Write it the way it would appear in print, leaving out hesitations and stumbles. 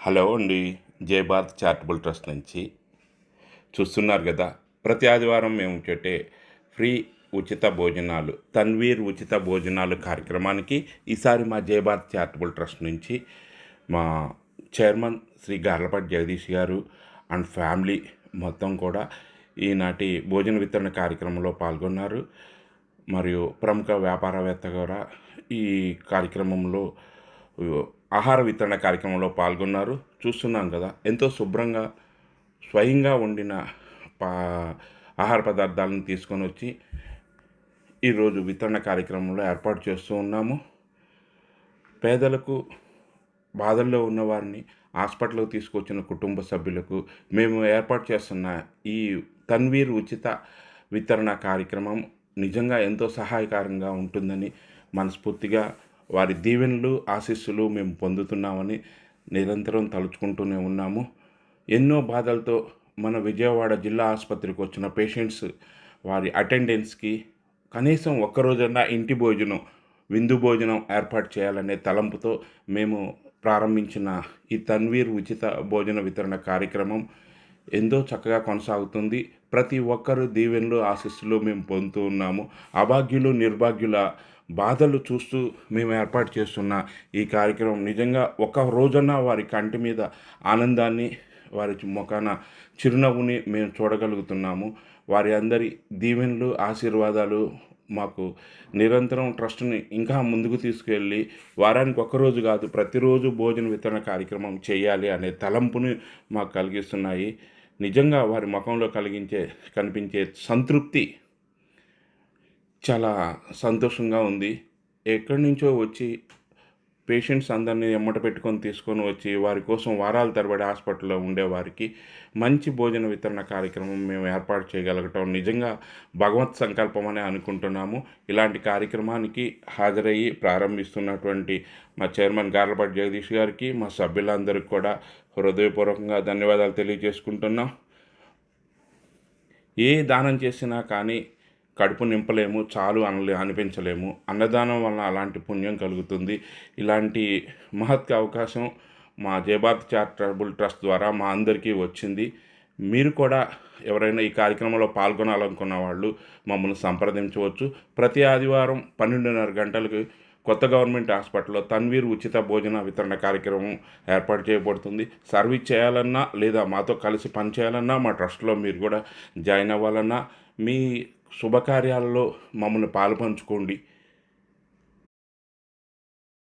Hello అండి. జై Bharat charitable trust నుంచి చూస్తున్నారు కదా, ప్రతి ఆదివారం మేము పెట్టే ఫ్రీ ఉచిత భోజనాలు, తన్వీర్ ఉచిత భోజనాలు కార్యక్రమానికి ఈసారి మా జై భారత్ చారిటబుల్ ట్రస్ట్ నుంచి మా చైర్మన్ శ్రీ గార్లపాటి జగదీష్ గారు అండ్ ఫ్యామిలీ మొత్తం కూడా ఈనాటి భోజన వితరణ కార్యక్రమంలో పాల్గొన్నారు. మరియు ప్రముఖ వ్యాపారవేత్త కూడా ఈ కార్యక్రమంలో ఆహార వితరణ కార్యక్రమంలో పాల్గొన్నారు. చూస్తున్నాం కదా, ఎంతో శుభ్రంగా స్వయంగా వండిన పా ఆహార పదార్థాలను తీసుకొని వచ్చి ఈరోజు వితరణ కార్యక్రమంలో ఏర్పాటు చేస్తూ ఉన్నాము. పేదలకు, బాధల్లో ఉన్నవారిని, హాస్పిటల్కి తీసుకొచ్చిన కుటుంబ సభ్యులకు మేము ఏర్పాటు చేస్తున్న ఈ తన్వీర్ ఉచిత వితరణ కార్యక్రమం నిజంగా ఎంతో సహాయకరంగా ఉంటుందని మనస్ఫూర్తిగా వారి దీవెనలు, ఆశీస్సులు మేము పొందుతున్నామని నిరంతరం తలుచుకుంటూనే ఉన్నాము. ఎన్నో బాధలతో మన విజయవాడ జిల్లా ఆసుపత్రికి వచ్చిన పేషెంట్స్ వారి అటెండెన్స్కి కనీసం ఒక్కరోజన్నా ఇంటి భోజనం, విందు భోజనం ఏర్పాటు చేయాలనే తలంపుతో మేము ప్రారంభించిన ఈ తన్వీర్ ఉచిత భోజన వితరణ కార్యక్రమం ఎంతో చక్కగా కొనసాగుతుంది. ప్రతి ఒక్కరు దీవెనలు, ఆశీస్సులు మేము పొందుతూ ఉన్నాము. అభాగ్యులు, నిర్భాగ్యుల బాధలు చూస్తూ మేము ఏర్పాటు చేస్తున్న ఈ కార్యక్రమం నిజంగా ఒక రోజన్నా వారి కంటి మీద ఆనందాన్ని, వారి ముఖాన చిరునవ్వుని మేము చూడగలుగుతున్నాము. వారి అందరి దీవెనలు, ఆశీర్వాదాలు మాకు నిరంతరం ట్రస్ట్ని ఇంకా ముందుకు తీసుకెళ్ళి వారానికి ఒక్కరోజు కాదు, ప్రతిరోజు భోజన వితరణ కార్యక్రమం చేయాలి అనే తలంపుని మాకు కలిగిస్తున్నాయి. నిజంగా వారి ముఖంలో కనిపించే సంతృప్తి చాలా సంతోషంగా ఉంది. ఎక్కడి నుంచో వచ్చి పేషెంట్స్ అందరినీ ఎమ్మట పెట్టుకొని తీసుకొని వచ్చి వారి కోసం వారాల తరబడి హాస్పిటల్లో ఉండేవారికి మంచి భోజన వితరణ కార్యక్రమం మేము ఏర్పాటు చేయగలగటం నిజంగా భగవత్ సంకల్పం అని అనుకుంటున్నాము. ఇలాంటి కార్యక్రమానికి హాజరయ్యి ప్రారంభిస్తున్నటువంటి మా చైర్మన్ గార్లపాటి జగదీష్ గారికి, మా సభ్యులందరికీ కూడా హృదయపూర్వకంగా ధన్యవాదాలు తెలియజేసుకుంటున్నాం. ఏ దానం చేసినా కానీ కడుపు నింపలేము, చాలు అనిపించలేము. అన్నదానం వలన అలాంటి పుణ్యం కలుగుతుంది. ఇలాంటి మహత్ అవకాశం మా జై భారత్ చారిటబుల్ ట్రస్ట్ ద్వారా మా అందరికీ వచ్చింది. మీరు కూడా ఎవరైనా ఈ కార్యక్రమంలో పాల్గొనాలనుకున్న వాళ్ళు మమ్మల్ని సంప్రదించవచ్చు. ప్రతి ఆదివారం 12:30 గంటలకు కొత్త గవర్నమెంట్ హాస్పిటల్లో తన్వీర్ ఉచిత భోజన వితరణ కార్యక్రమం ఏర్పాటు చేయబడుతుంది. సర్వీస్ చేయాలన్నా లేదా మాతో కలిసి పనిచేయాలన్నా, మా ట్రస్ట్లో మీరు కూడా జాయిన్ అవ్వాలన్నా, మీ శుభకార్యాలలో మమ్మల్ని పాలుపంచుకోండి.